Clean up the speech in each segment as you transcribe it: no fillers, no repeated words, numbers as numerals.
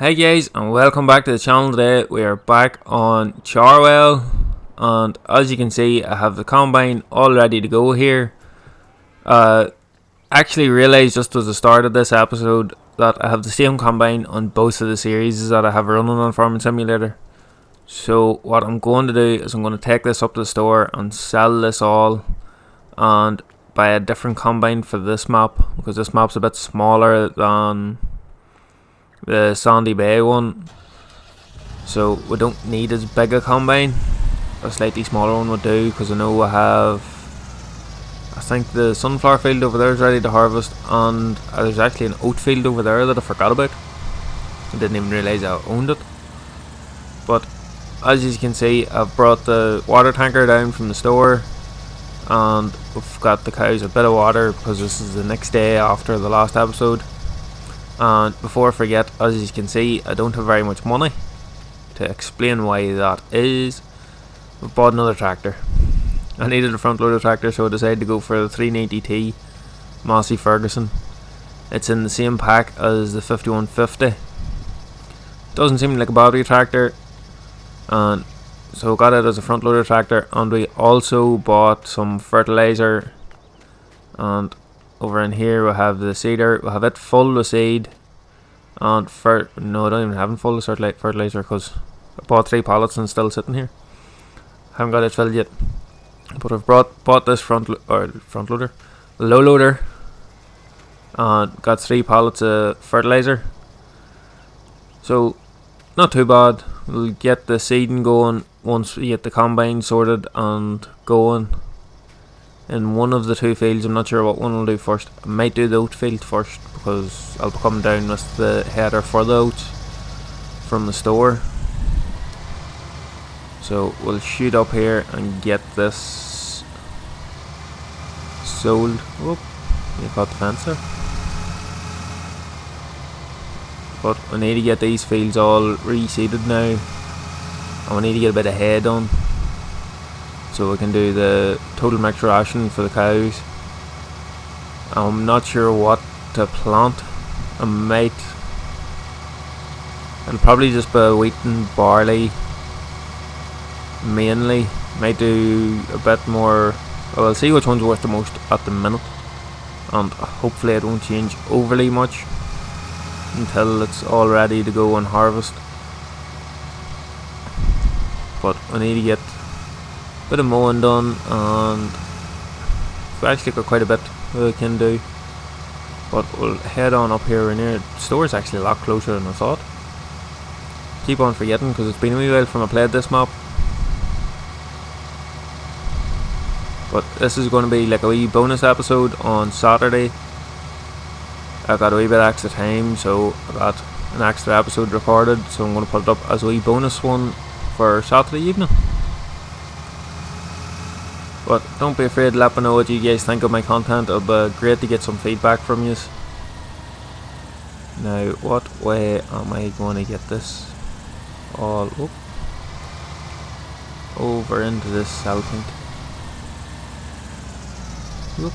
Hey guys, and welcome back to the channel. Today we are back on Charwell, and as you can see I have the combine all ready to go here. Actually realised just at the start of this episode that I have the same combine on both of the series that I have running on Farming Simulator. So what I'm going to do is I'm going to take this up to the store and sell this all and buy a different combine for this map, because this map's a bit smaller than the Sandy Bay one, so we don't need as big a combine. A slightly smaller one would do, because I know I think the sunflower field over there is ready to harvest, and there's actually an oat field over there that I forgot about. I didn't even realise I owned it. But as you can see, I've brought the water tanker down from the store, and we've got the cows a bit of water because this is the next day after the last episode. And before I forget, as you can see, I don't have very much money. To explain why that is, I've bought another tractor. I needed a front loader tractor, so I decided to go for the 390T Massey Ferguson. It's in the same pack as the 5150. Doesn't seem like a battery tractor, and so I got it as a front loader tractor. And we also bought some fertilizer, and over in here we have the seeder. We have it full of seed, and no, I don't even have it full of fertilizer because I bought 3 pallets and it's still sitting here. Haven't got it filled yet, but I've bought this low loader, and got 3 pallets of fertilizer. So not too bad. We'll get the seeding going once we get the combine sorted and going in one of the 2 fields. I'm not sure what one will do first. I might do the oat field first, because I'll be coming down with the header for the oats from the store. So we'll shoot up here and get this sold. Whoop, you got the fence there. But we need to get these fields all reseeded now, and we need to get a bit of hay done, so we can do the total mixed ration for the cows. I'm not sure what to plant. It'll probably just be wheat and barley mainly. Might do a bit more. Well, I'll see which one's worth the most at the minute, and hopefully it won't change overly much until it's all ready to go and harvest. But we need to get a bit of mowing done, and we've actually got quite a bit we can do. But we'll head on up here. The store is actually a lot closer than I thought. Keep on forgetting because it's been a wee while from I played this map. But this is going to be like a wee bonus episode on Saturday. I got a wee bit extra time, so I got an extra episode recorded, so I'm going to put it up as a wee bonus one for Saturday evening. But don't be afraid to let me know what you guys think of my content. It'll be great to get some feedback from you. Now, what way am I going to get this all up over into this cell point? Whoop.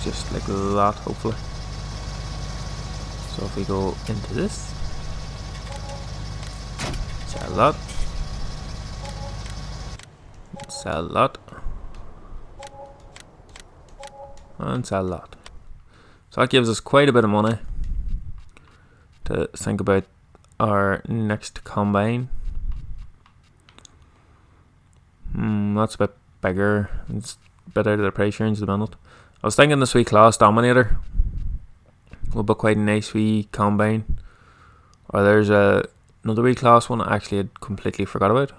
Just like that, hopefully. So if we go into this, sell that, sell that, and sell that. So that gives us quite a bit of money to think about our next combine. That's a bit bigger. It's a bit out of the price range at the minute. I was thinking this wee class dominator will be quite a nice wee combine. Or there's another wee class one I actually had completely forgot about.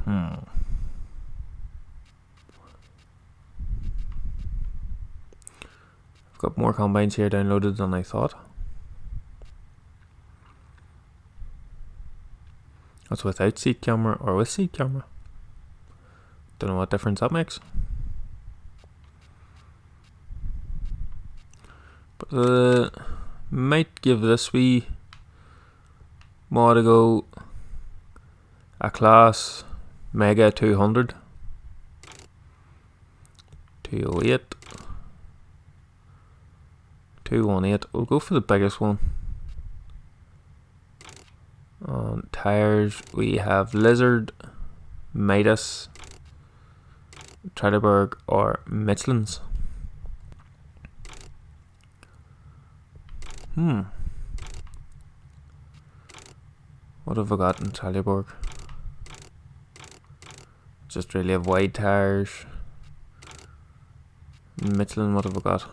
I've got more combines here downloaded than I thought. That's without seat camera or with seat camera. Don't know what difference that makes. But might give this wee mod a go. A class Mega 200 208 218. We'll go for the biggest one. On tyres, we have Lizard, Midas, Trelleborg, or Michelin's. What have I got in Trelleborg? Just really have wide tyres. Michelin, what have I got?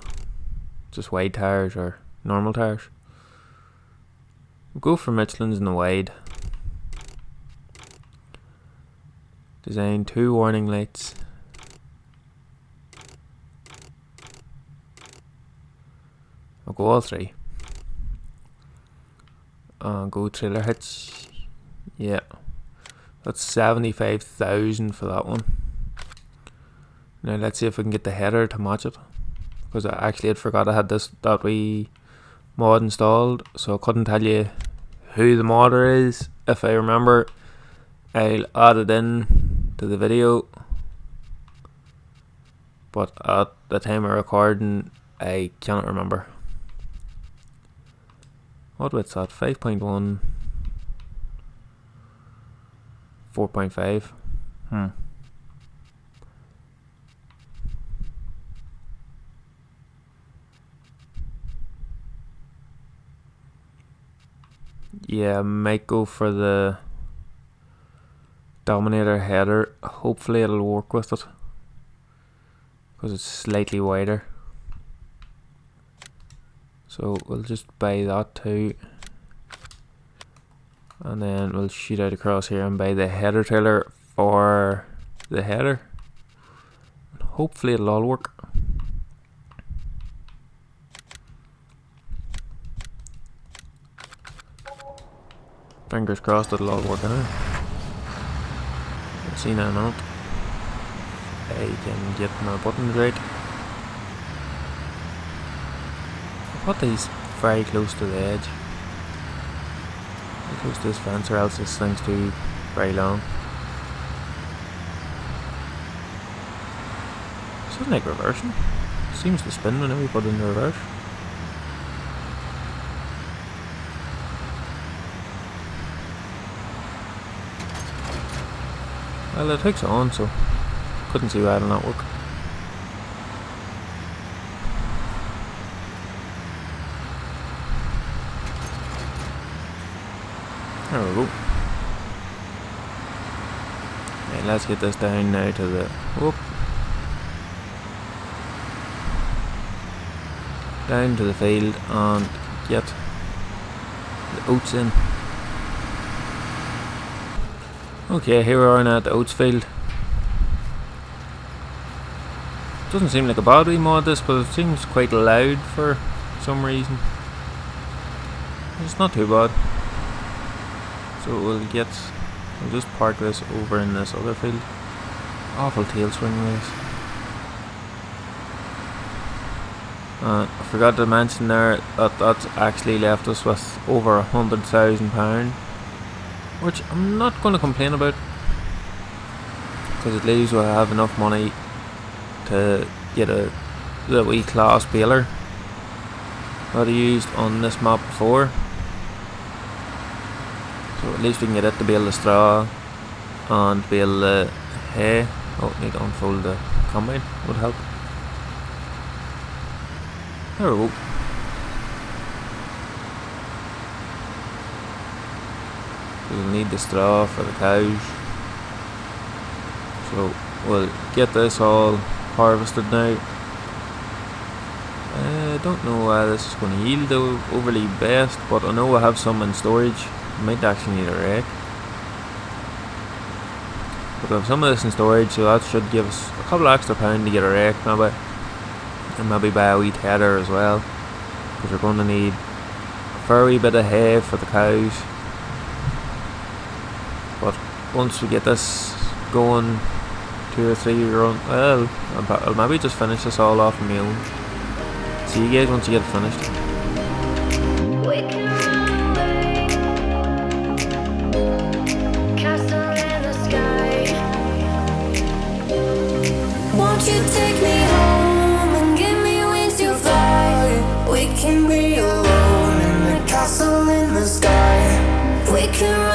Just wide tyres or normal tyres? We'll go for Michelin's in the wide. Design 2 warning lights. I'll go all 3. Go trailer hitch. Yeah, that's 75,000 for that one. Now let's see if we can get the header to match it, because I actually had forgot I had that wee mod installed, so I couldn't tell you who the modder is. If I remember, I'll add it in to the video, but at the time of recording I cannot remember. What width's that? 5.1, 4.5. Yeah, I might go for the Dominator header. Hopefully it'll work with it, because it's slightly wider. So we'll just buy that too, and then we'll shoot out across here and buy the header trailer for the header, and hopefully it'll all work. Fingers crossed it'll all work out. We'll see now in a minute. I can get my buttons right. I put these very close to the edge, very close to this fence, or else this thing's too very long. This isn't like reversing. It seems to spin whenever you put it in reverse. Well, it hooks on, so couldn't see why it'll not work. There we go. Okay, let's get this down now to the down to the field and get the oats in. Okay, here we are now at the oats field. Doesn't seem like a bad wee mod this, but it seems quite loud for some reason. It's not too bad. So we'll just park this over in this other field. Awful tail swing race. I forgot to mention there that that's actually left us with over £100,000, which I'm not going to complain about, because at least we'll have enough money to get the wee class baler that I used on this map before. So at least we can get it to bale the straw and bale the hay. Oh, need to unfold the combine, would help. There we go. We'll need the straw for the cows, so we'll get this all harvested now. I don't know why this is going to yield overly best, but I know I have some in storage. I might actually need a rake, but I have some of this in storage, so that should give us a couple of extra pounds to get a rake maybe, and maybe buy a wee header as well, because we're going to need a fair wee bit of hay for the cows. But once we get this going, 2 or 3 run, well, I'll maybe just finish this all off on my own. See you guys once you get it finished. Won't you take me home and give me wings to fly? We can be alone in the castle in the sky. We can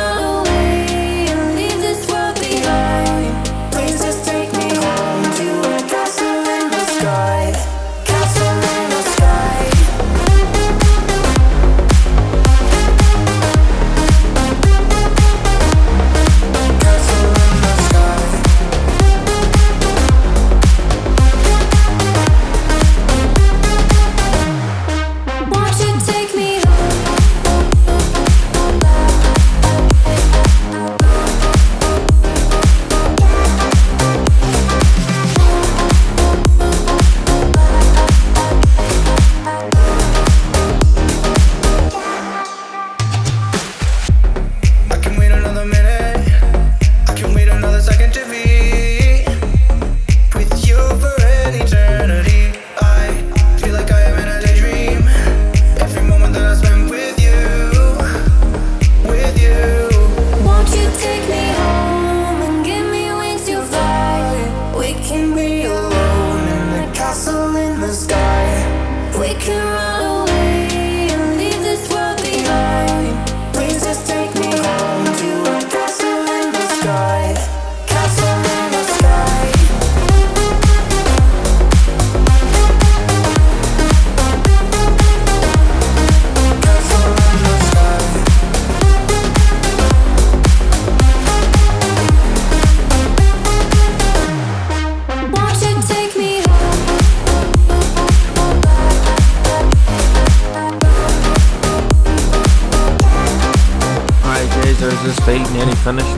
guys, there's this field nearly finished.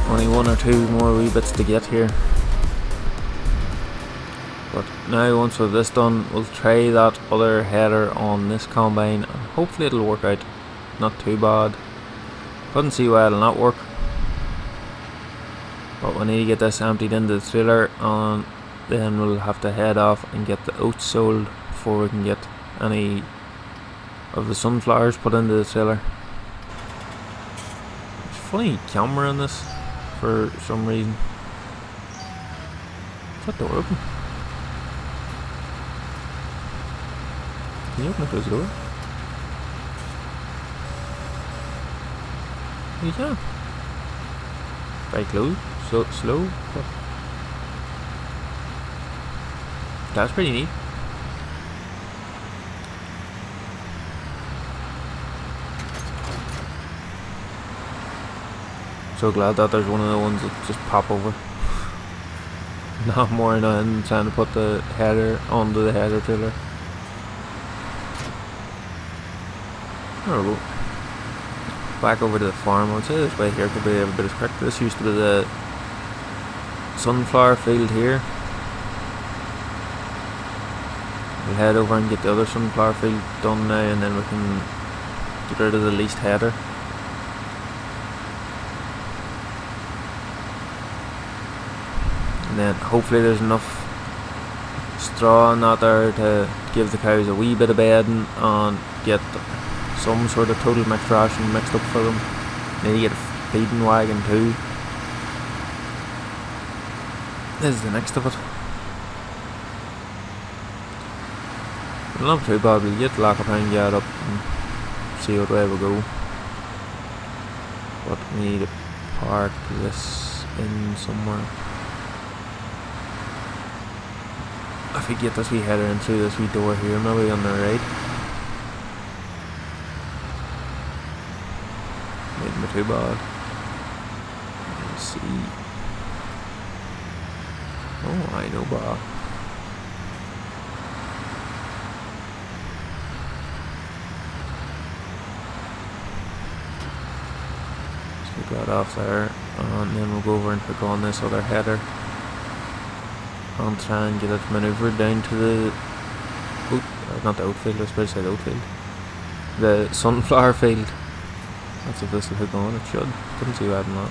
Only one or two more wee bits to get here. But now once with this done, we'll try that other header on this combine and hopefully it'll work out. Not too bad. Couldn't see why it'll not work. But we need to get this emptied into the trailer and then we'll have to head off and get the oats sold before we can get any of the sunflowers put into the trailer. There's a funny camera in this for some reason. Is that door open? Can you open it close the door? You can. Very close, so slow, but that's pretty neat. So glad that there's one of the ones that just pop over. Not more than trying to put the header onto the header trailer. There we go. Back over to the farm. I would say this way here could be a bit of quick. This used to be the sunflower field here. We'll head over and get the other sunflower field done now, and then we can get rid of the least header. And then hopefully there's enough straw in that there to give the cows a wee bit of bedding and get some sort of total mixed ration mixed up for them. Need to get a feeding wagon too. This is the next of it. Not too bad, we'll get lock up and get up and see what way we go. But we need to park this in somewhere. If we get this wee header in through this wee door here, maybe on the right. Mightn't be too bad. Let's see. Oh, I know, Bob. Let's get that off there, and then we'll go over and click on this other header. And try and get it manoeuvred down to the not the outfield, I suppose I said outfield. The sunflower field. That's if this will hook on, it should. Couldn't see why it's not.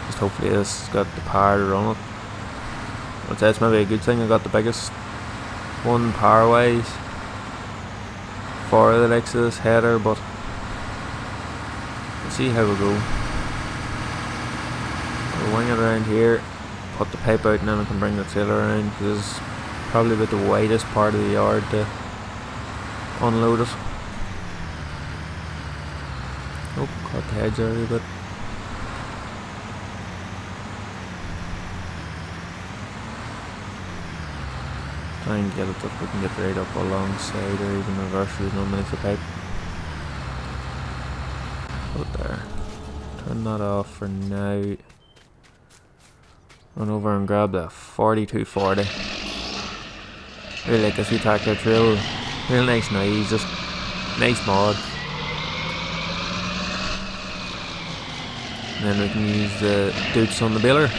Just hopefully this has got the power to run it. I'd say it's maybe a good thing I got the biggest one power wise for the likes of this header, but we'll see how we go. We'll wing it around here. Put the pipe out and then we can bring the trailer around, because it's probably about the widest part of the yard to unload it. Oh, caught the hedge there a bit. Try and get it that we can get right up alongside or even reverse underneath the pipe. Put there. Turn that off for now. Run over and grab the 4240. Really like this wee tractor trail. Real nice noise, just nice mod. And then we can use the doots on the baler.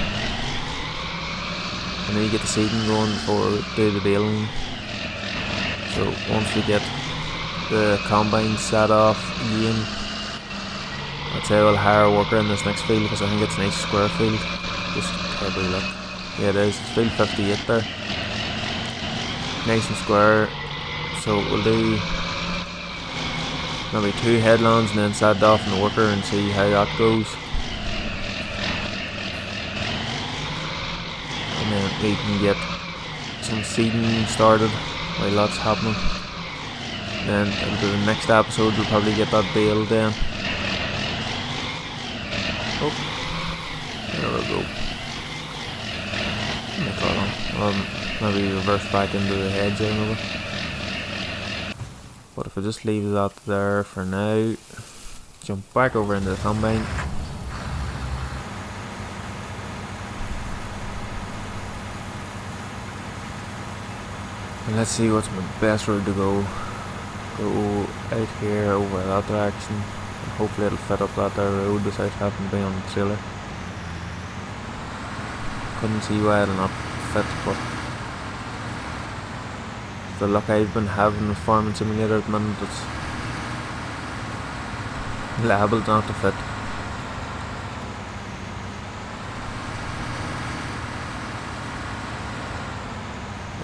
And then you get the seeding going before we do the baling. So once we get the combine set off again, I'd say we'll hire a worker in this next field, because I think it's a nice square field. Just terribly look. Yeah, it is. It's field 58 there. Nice and square. So we'll do maybe 2 headlands and then set it off in the worker and see how that goes. And then we can get some seeding started while that's happening. Then into the next episode we'll probably get that baled then. Oh, there we go. Maybe reverse back into the hedge there maybe. But if I just leave that there for now, jump back over into the combine. And let's see what's my best route to go. Go out here over that direction. And hopefully it'll fit up that there road without having to be on the trailer. Couldn't see why it'll not fit, but the luck I've been having with Farming Simulator at the minute, it's labelled not to fit.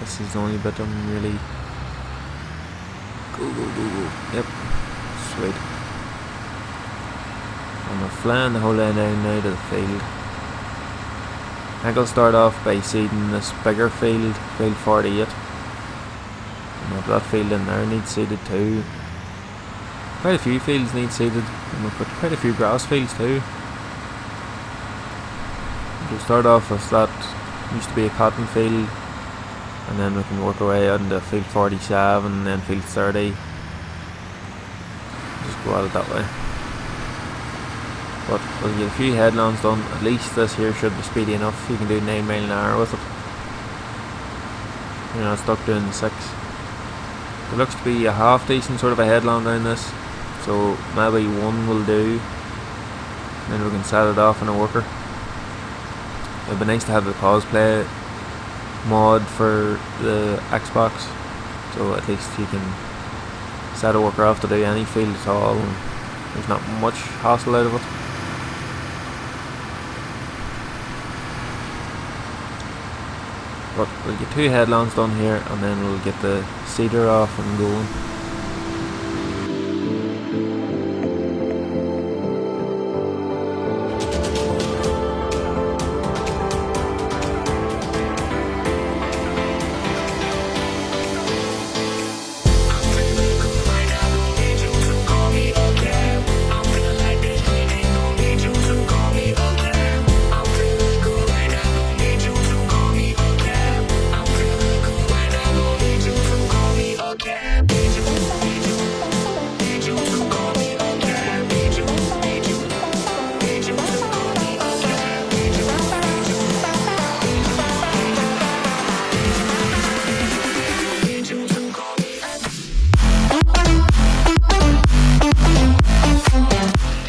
This is the only bit I'm really... Go. Yep. Sweet. And we're flying the whole way down now to the field. I think I'll start off by seeding this bigger field, field 48. And if that field in there needs seeded too. Quite a few fields need seeded, and we've got quite a few grass fields too. We'll start off with that used to be a cotton field, and then we can work our way out into field 47 and then field 30. Just go at it that way. But we'll get a few headlands done. At least this here should be speedy enough. You can do 9 mile an hour with it. You're not stuck doing 6. There looks to be a half decent sort of a headland down this, so maybe one will do. Then we can set it off in a worker. It'd be nice to have the cosplay mod for the Xbox, so at least you can set a worker off to do any field at all, and there's not much hassle out of it. But we'll get 2 headlands done here, and then we'll get the seeder off and going.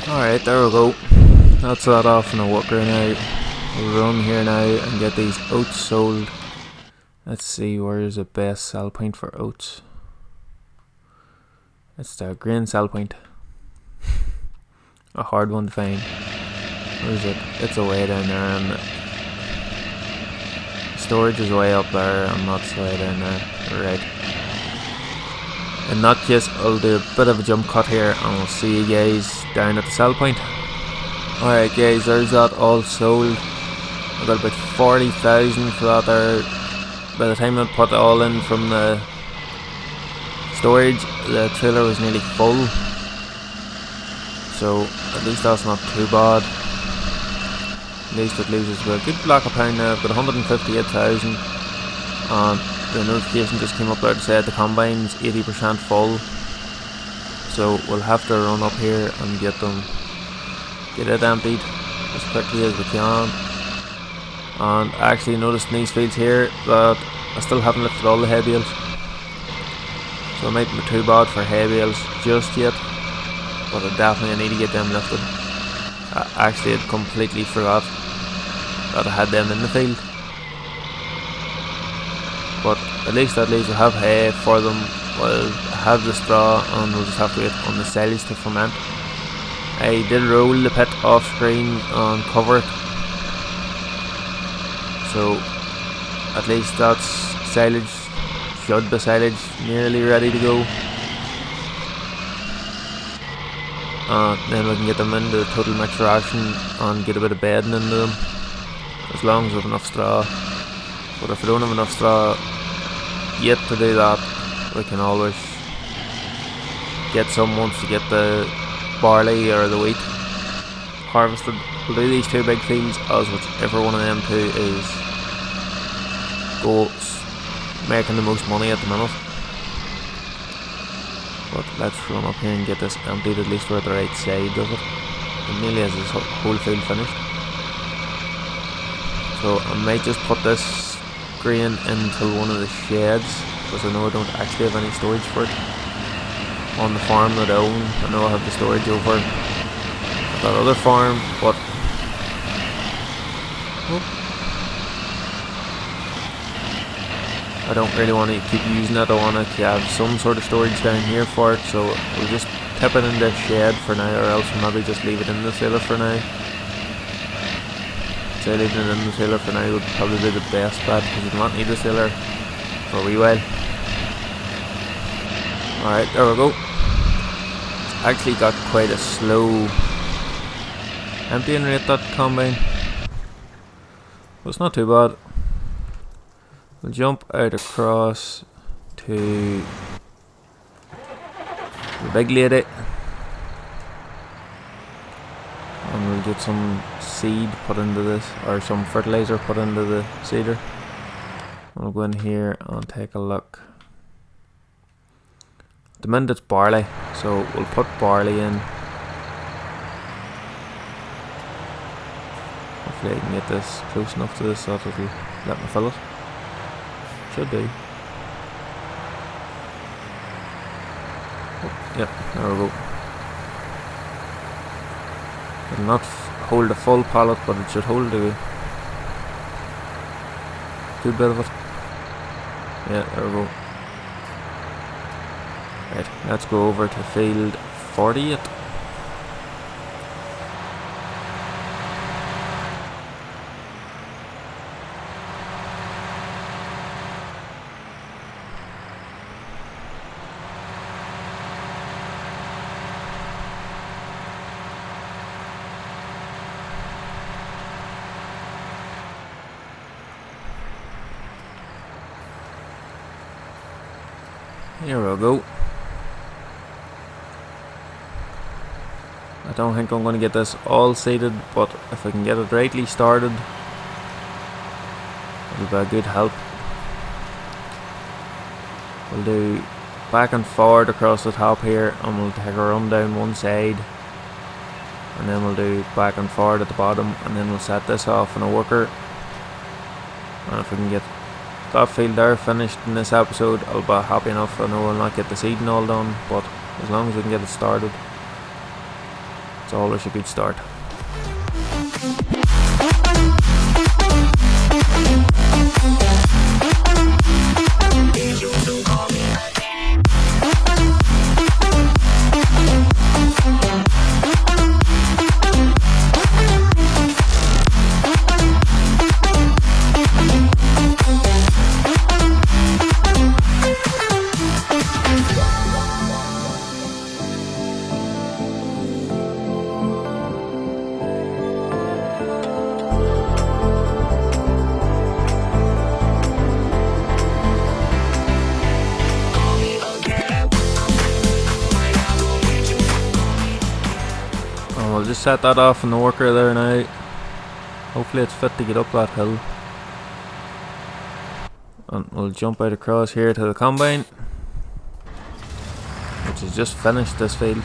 Alright, there we go. That's that off in a worker now. We'll run here now and get these oats sold. Let's see, where's the best sell point for oats? It's the grain sell point. A hard one to find. Where is it? It's away down there, and storage is way up there, and that's way down there. Right. In that case, I'll do a bit of a jump cut here, and we'll see you guys down at the sell point. Alright guys, there's that all sold. I got about 40,000 for that there. By the time I put it all in from the storage, the trailer was nearly full. So at least that's not too bad. At least it loses about a good block of pound now. I've got 158,000. And the notification just came up there to say the combine's 80% full. So we'll have to run up here and get it emptied as quickly as we can. And I actually noticed in these fields here that I still haven't lifted all the hay bales, so it mightn't be too bad for hay bales just yet, but I definitely need to get them lifted. I actually had completely forgot that I had them in the field, but at least we'll have hay for them. We'll have the straw, and we'll just have to wait on the silage to ferment. I did roll the pit off screen and cover it, so at least that's silage, should be silage nearly ready to go. And then we can get them into the total mix ration and get a bit of bedding into them, as long as we have enough straw. But if we don't have enough straw yet to do that, we can always get some once we get the barley or the wheat harvested. We'll do these 2 big fields, as whichever one of them 2 is making the most money at the minute. But let's run up here and get this emptied. At least we're at the right side of it. It nearly has this whole field finished. So I might just put this grain into one of the sheds, because I know I don't actually have any storage for it. on the farm that I own. I know I have the storage over at that other farm, but I don't really want to keep using it. I want to have some sort of storage down here for it, so we'll just tip it in the shed for now, or else we'll maybe just leave it in the trailer for now. So leaving it in the trailer for now would probably be the best bet, because we do not need the trailer for a wee while. Alright, there we go. Actually got quite a slow emptying rate, that combine, but it's not too bad. We'll jump out across to the big lady, and we'll get some seed put into this, or some fertilizer put into the seeder. We'll go in here and take a look. At the minute it's barley, so we'll put barley in. Hopefully I can get this close enough to this so that it'll let me fill it. Should do. Oh, yep, there we go. It'll not hold a full pallet, but it should hold a good bit of it. Yeah, there we go. Right, let's go over to field 48. Here we go. I don't think I'm going to get this all seeded, but if I can get it rightly started, it'll be a good help. We'll do back and forward across the top here, and we'll take a run down one side, and then we'll do back and forward at the bottom, and then we'll set this off in a worker. And if we can get that field there finished in this episode, I'll be happy enough. I know I'll not get the seeding all done, but as long as we can get it started, it's always a good start. We'll just set that off in the worker there now. Hopefully it's fit to get up that hill. And we'll jump out across here to the combine, which is just finished this field.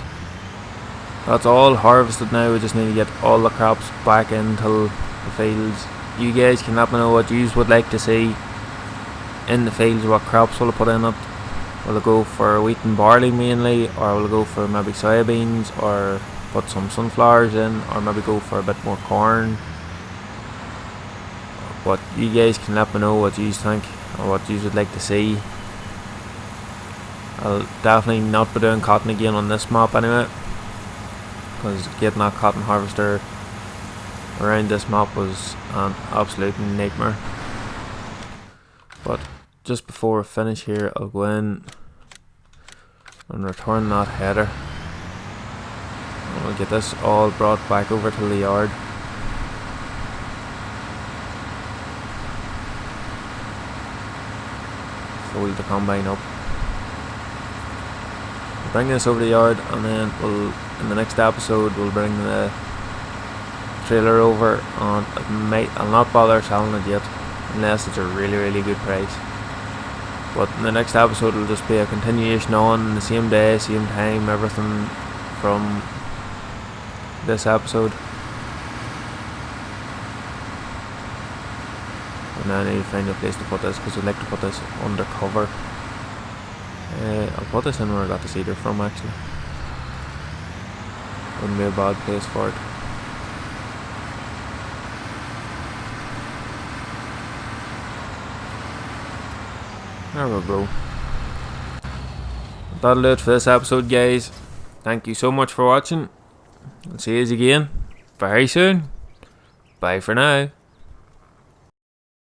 That's all harvested now. We just need to get all the crops back into the fields. You guys can let me know what you would like to see in the fields. What crops will I put in it? Will I go for wheat and barley mainly, or will I go for maybe soybeans, or put some sunflowers in, or maybe go for a bit more corn? But you guys can let me know what you think, or what you would like to see. I'll definitely not be doing cotton again on this map anyway, because getting that cotton harvester around this map was an absolute nightmare. But just before I finish here, I'll go in and return that header. We'll get this all brought back over to the yard. Fold the combine up. We'll bring this over the yard, and then we'll, in the next episode, we'll bring the trailer over, and I'll not bother selling it yet unless it's a really good price. But in the next episode will just be a continuation on the same day, same time, everything from this episode. And now I need to find a place to put this, because I'd like to put this under cover. I'll put this in where I got the cedar from, actually. Wouldn't be a bad place for it. There we go. That'll do it for this episode, guys. Thank you so much for watching. I'll see you again very soon. Bye for now.